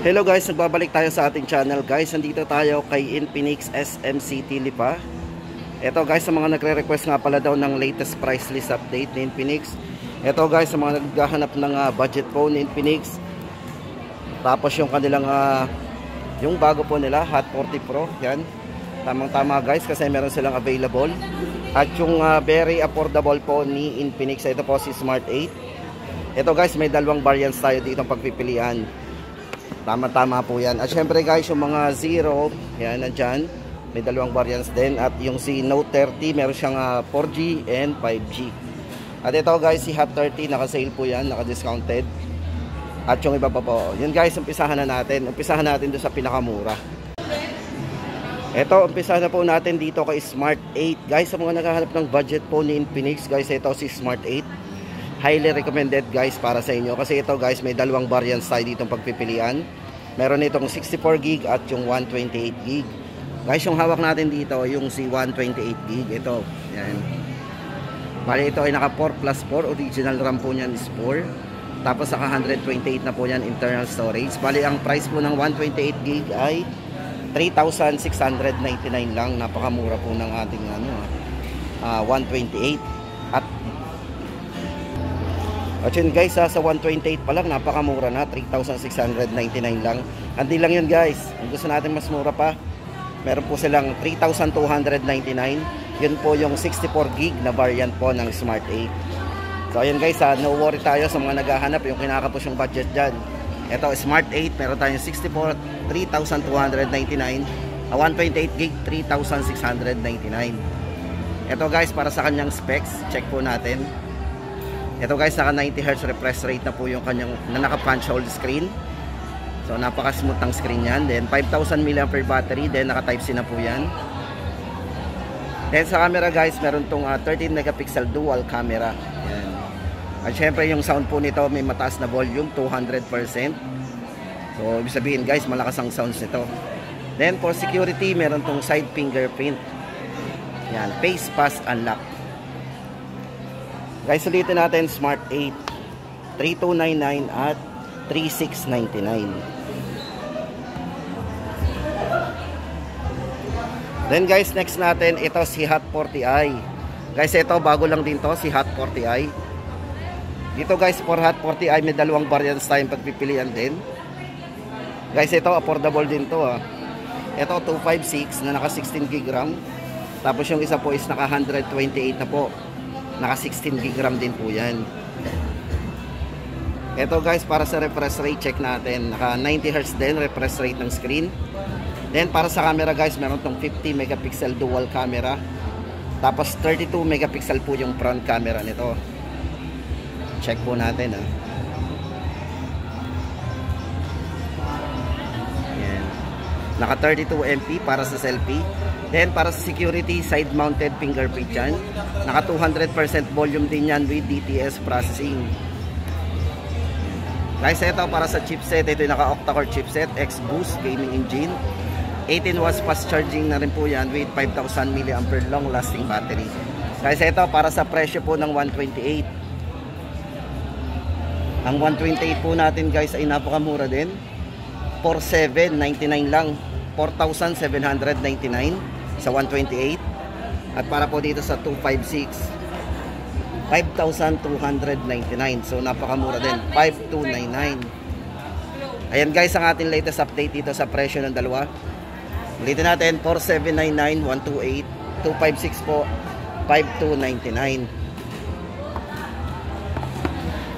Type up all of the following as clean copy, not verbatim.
Hello guys, nagbabalik tayo sa ating channel guys. Nandito tayo kay Infinix SM City Lipa. Ito guys, sa mga nagre-request nga pala daw ng latest price list update ni Infinix. Ito guys, sa mga naghahanap ng budget phone ni Infinix. Tapos yung kanilang yung bago po nila, Hot 40 Pro. Yan, tamang-tama guys kasi meron silang available. At yung very affordable po ni Infinix, ito po si Smart 8. Ito guys, may dalawang variants tayo dito pagpipilian. Tama-tama po yan. At syempre guys, yung mga Zero, yan, nandyan. May dalawang variants din. At yung si Note 30, meron siyang 4G and 5G. At ito guys, si Hot 30, naka-sale po yan, naka-discounted. At yung iba pa po. Yun guys, umpisahan na natin. Umpisahan natin doon sa pinakamura. Ito, umpisahan na po natin dito kay Smart 8. Guys, sa mga naghahanap ng budget po ni Infinix, guys, ito si Smart 8. Highly recommended guys para sa inyo. Kasi ito guys, may dalawang variants tayo ditong pagpipilian. Meron itong 64GB at yung 128GB. Guys, yung hawak natin dito, yung si 128GB. Ito, yan. Bali ito ay naka 4+4. Original RAM po niyan is 4. Tapos saka 128 na po yan internal storage. Bali ang price po ng 128GB ay 3,699 lang. Napakamura po ng ating 128. At yun guys, sa 128 pa lang, napakamura na, 3,699 lang. Hindi lang yun guys, kung gusto natin mas mura pa, meron po silang 3,299. Yun po yung 64GB na variant po ng Smart 8. So ayun guys, no worry tayo sa mga naghahanap, yung kinakapos yung budget dyan. Ito, Smart 8, meron tayong 64, 3,299. 128GB, 3,699. Ito guys, para sa kanyang specs, check po natin. Ito guys, naka 90Hz refresh rate na po yung kanyang naka punch hole screen. So napaka smooth ang screen yan. Then 5,000 mAh battery. Then naka Type-C na po yan. Then sa camera guys, meron tong 13 megapixel dual camera. Yan. At syempre yung sound po nito may mataas na volume, 200%. So ibig sabihin guys, malakas ang sounds nito. Then for security, meron tong side fingerprint. Yan, face pass unlock. Guys, ulitin natin, Smart 8, 3,299 at 3,699. Then guys, next natin, ito si Hot 40i. Guys, ito bago lang din to, si Hot 40i. Dito guys, for Hot 40i, may dalawang variants tayong pagpipilian din. Guys, ito affordable din to. Ito 256 na naka 16GB RAM. Tapos yung isa po is naka 128 na po. Naka 16GB RAM din po yan. Ito guys, para sa refresh rate, check natin. Naka 90Hz din refresh rate ng screen. Then para sa camera guys, meron tong 50 megapixel dual camera. Tapos 32 megapixel po yung front camera nito. Check po natin Yan. Naka 32MP para sa selfie. Then para sa security, side mounted fingerprint yan. Naka 200% volume din yan with DTS processing. Guys, ito para sa chipset, ito yung naka octa-core chipset, X-Boost gaming engine. 18 watts fast charging na rin po yan with 5,000 mAh long lasting battery. Guys, ito para sa presyo po ng 128. Ang 128 po natin guys ay napakamura din. 4,799 lang. 4,799 sa 128. At para po dito sa 256, 5,299. So napakamura din, 5,299. Ayan guys, ang ating latest update dito sa presyo ng dalawa. Ulitin natin, 4,799 128, 256 po, 5,299.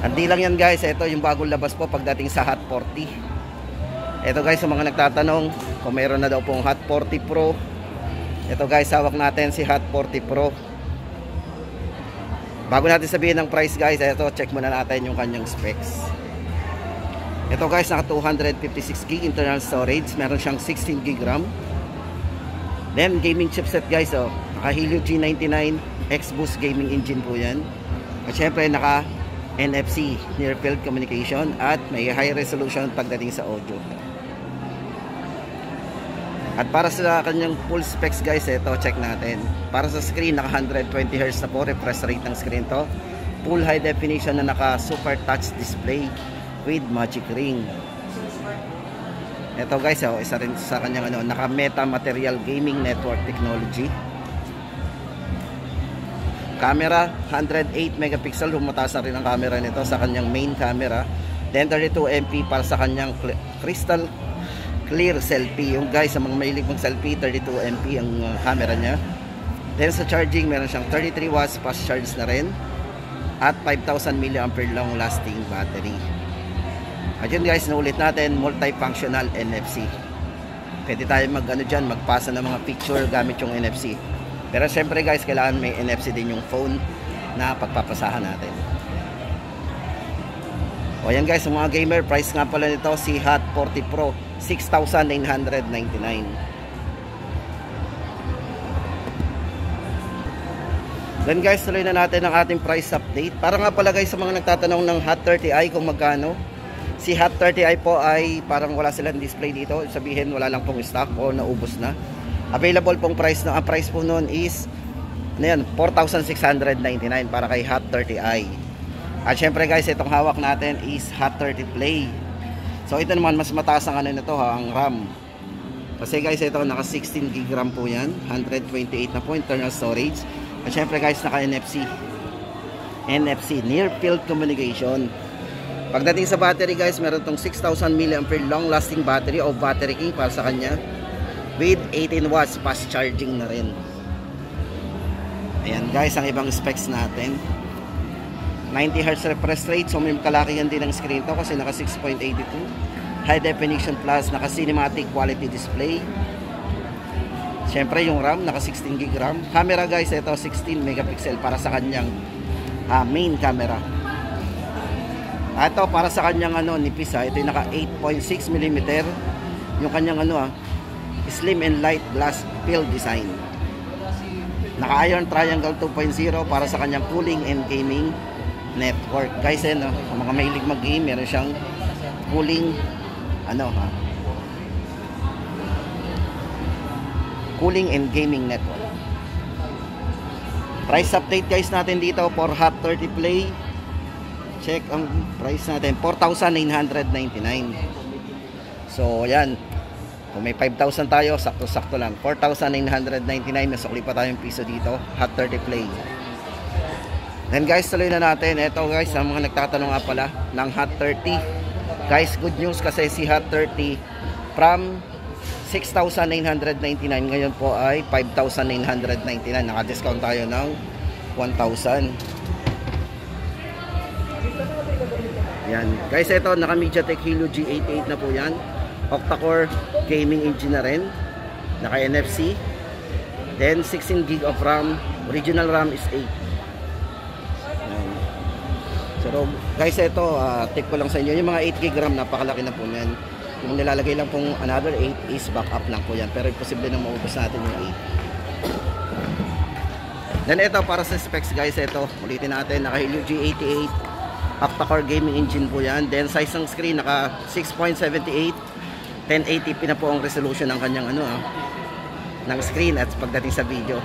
Hindi lang yan guys, ito yung bagong labas po pagdating sa Hot 40. Ito guys, sa mga nagtatanong kung mayroon na daw pong Hot 40 Pro. Ito guys, hawak natin si Hot 40 Pro. Bago natin sabihin ng price guys, ito check muna natin yung kanyang specs. Ito guys, naka 256GB internal storage. Meron siyang 16GB RAM. Then gaming chipset guys, naka Helio G99 X-Boost gaming engine po yan. At syempre naka NFC near field communication. At may high resolution pagdating sa audio. At para sa kanyang full specs guys, ito check natin. Para sa screen, naka 120Hz na po refresh rate ng screen to. Full high definition na naka super touch display with magic ring. Ito guys, oh, isa rin sa kanyang ano, naka Meta Material Gaming Network Technology. Camera 108 megapixel, humataas na rin ang camera nito sa kanyang main camera. Then 32 MP para sa kanyang crystal clear selfie. Yung guys, sa mga mahilig mag selfie, 32 MP ang camera niya. Then sa charging, meron siyang 33 watts fast charge na rin at 5,000 mAh long lasting battery. At yun guys, naulit natin, multifunctional NFC. Pwede tayo magpasa ng mga picture gamit yung NFC. Pero syempre guys, kailangan may NFC din yung phone na pagpapasahan natin. O yan guys, mga gamer, price nga pala nito si Hot 40 Pro, 6,999. Then guys, tuloy na natin ang ating price update. Para nga pala guys, sa mga nagtatanong ng Hot 30i kung magkano, si Hot 30i po ay parang wala silang display dito. Sabihin wala lang pong stock o naubos na. Available pong price na. Ang price po noon is 4,699 para kay Hot 30i. At syempre guys, itong hawak natin is Hot 30 Play. So ito naman mas mataas ang ano nito ha, ang RAM. Kasi guys, ito naka 16 GB RAM po yan, 128 na po internal storage. At syempre guys, naka NFC, Near Field Communication. Pagdating sa battery guys, meron tong 6,000 mAh long lasting battery o battery king para sa kanya with 18 watts fast charging na rin. Ayan guys, ang ibang specs natin. 90 Hz refresh rate, so may kalakihan din ang screen to kasi naka 6.82. High definition plus, naka cinematic quality display. Syempre yung RAM, naka 16 GB RAM. Camera guys, ito 16 megapixel para sa kanyang main camera. Ito para sa kanyang nipis ito yung naka 8.6 mm yung kanyang slim and light glass field design. Naka Iron Triangle 2.0 para sa kanyang cooling and gaming network. Guys, ang mga mahilig mag-game, meron siyang cooling cooling and gaming network. Price update guys natin dito for Hot 30 Play. Check ang price natin, 4,999. So ayan, kung may 5,000 tayo, sakto-sakto lang, 4,999. Nasukli pa tayong piso dito, Hot 30 Play. Then guys, tuloy na natin. Ito guys, ang mga nagtatanong nga pala ng Hot 30. Guys, good news kasi si Hot 30 from 6,999 ngayon po ay 5,999. Naka-discount tayo ng 1,000. Yan. Guys, ito naka MediaTek Helio G88 na po yan. Octa-core gaming engine na rin. Naka NFC. Then 16 GB of RAM. Original RAM is 8. Yan. So guys, ito tip ko lang sa inyo. Yung mga 8 GB RAM, napakalaki na po yan. Yung nilalagay lang pong another 8 is backup lang po yan. Pero imposible nang maubos natin yung 8. Then ito para sa specs guys, ito ulitin natin, naka Helio G88 octa-core gaming engine po yan. Then size ng screen naka 6.78, 1080p na po ang resolution ng kanyang ng screen at pagdating sa video.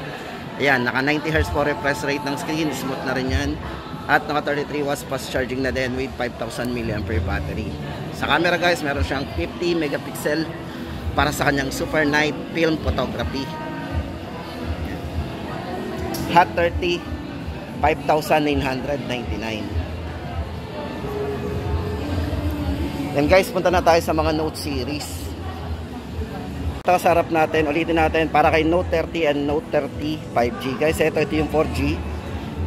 Ayan, naka 90 Hz po refresh rate ng screen, smooth na rin yan. At naka 33 watts fast charging na din with 5,000 mAh battery. Sa camera guys, meron siyang 50 megapixel para sa kanyang super night film photography. Hot 30, 5,999. Then guys, punta na tayo sa mga Note series. Ito sa harap natin, ulitin natin para kay Note 30 and Note 30 5G. Guys, ito yung 4G.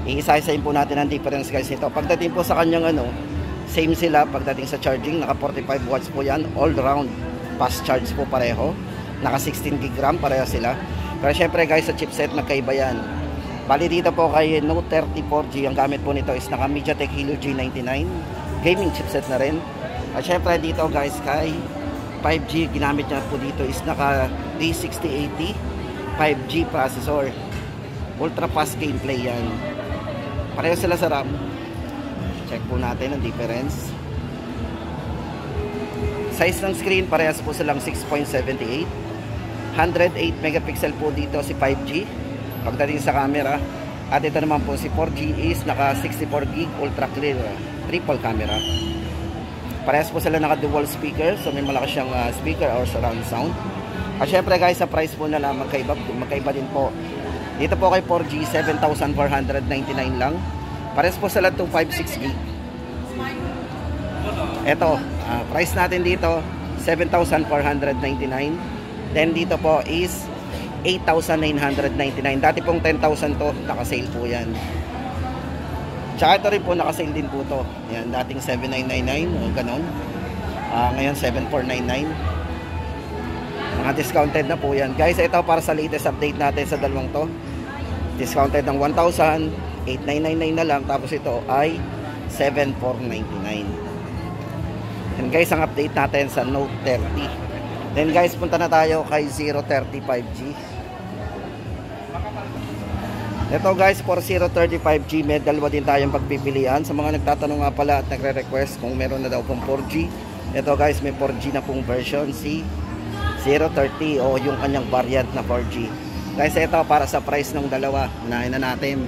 Iisa-isahin po natin ang difference guys nito. Pagdating po sa kanyang same sila pagdating sa charging, naka 45 watts po yan, all round fast charge po pareho. Naka 16 GB RAM pareho sila. Pero syempre guys, sa chipset magkaiba yan. Bali dito po kay Note 30 4G, ang gamit po nito is naka MediaTek Helio G99 gaming chipset na rin. At syempre dito guys, kay 5G, ginamit niya po dito is naka D6080 5G processor. Ultra fast gameplay yan. Pareho sila sa RAM. Check po natin ang difference. Size ng screen, parehas po silang 6.78. 108 megapixel po dito si 5G pagdating sa camera. At ito naman po si 4G is naka 64 GB ultra clear triple camera. Parehas po sila naka dual speaker, so may malakas siyang speaker or surround sound. At syempre guys, sa price po na lang magkaiba din po. Dito po kay 4G 7,499 lang. Parehas po sila 256 gig. Ito, price natin dito 7,499. Then dito po is 8,999. Dati pong 10,000 to, naka-sale po yan. Tsaka ito rin po, naka-sale din po to. Yan, dating 7,999 o ganon. Ngayon 7,499. Mga discounted na po yan. Guys, ito para sa latest update natin sa dalawang to. Discounted ng 1,000, 8,999 na lang. Tapos ito ay 7,499. And guys, ang update natin sa Note 30. Then guys, punta na tayo kay 030 5G. Ito guys, for 030 5G, may dalawa din tayong pagpipilian. Sa mga nagtatanong nga pala at nagre-request kung meron na daw pong 4G. Ito guys, may 4G na pong version, si 030 o yung kanyang variant na 4G. Guys, ito para sa price ng dalawa. Unahin na natin.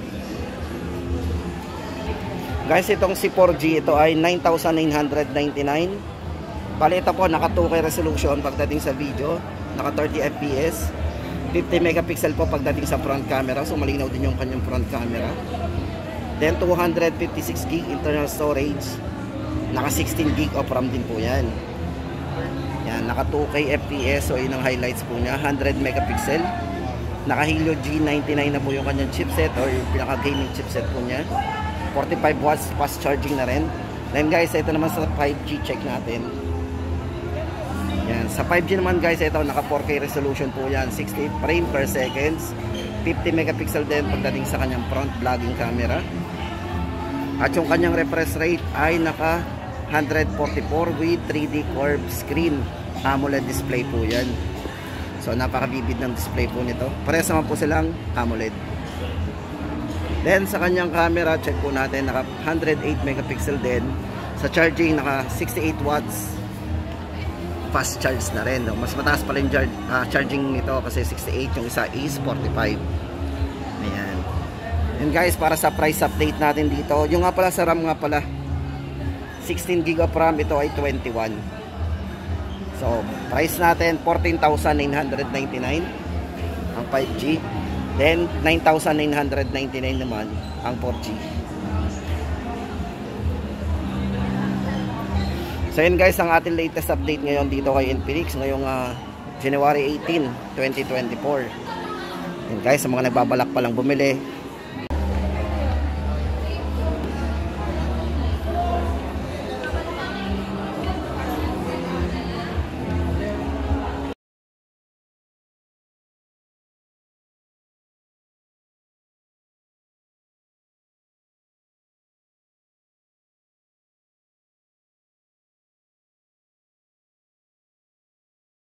Guys, itong si 4G, ito ay 9,999. Bali ito po, naka 2K resolution pagdating sa video. Naka 30 FPS. 50 megapixel po pagdating sa front camera. So malinaw din yung kanyang front camera. Then 256 gig internal storage. Naka 16 gig of RAM din po yan. Yan, naka 2K FPS. So yun ang highlights po niya. 100 megapixel. Naka Helio G99 na po yung kanyang chipset or yung pinaka gaming chipset po niya. 45 watts fast charging na rin. Then guys, ito naman sa 5G check natin. Yan, sa 5G naman guys, ito naka 4K resolution po yan, 60 frame per seconds, 50 megapixel din pagdating sa kanyang front vlogging camera. At yung kanyang refresh rate ay naka 144 with 3D curved screen AMOLED display po yan. So napaka-vivid ng display po nito. Parehas naman po silang AMOLED. Then sa kanyang camera, check po natin, naka 108 megapixel din. Sa charging, naka 68 watts fast charge na rin. Mas mataas pa rin charging nito kasi 68, yung isa is 45. Ayan. And guys, para sa price update natin dito, yung nga pala sa RAM nga pala, 16 GB of RAM, ito ay 21. So, price natin 14,999 ang 5G. Then 9,999 naman ang 4G. So yun guys, ang ating latest update ngayon dito kay Infinix ngayong January 18, 2024. Yun guys, sa mga nagbabalak pa lang bumili,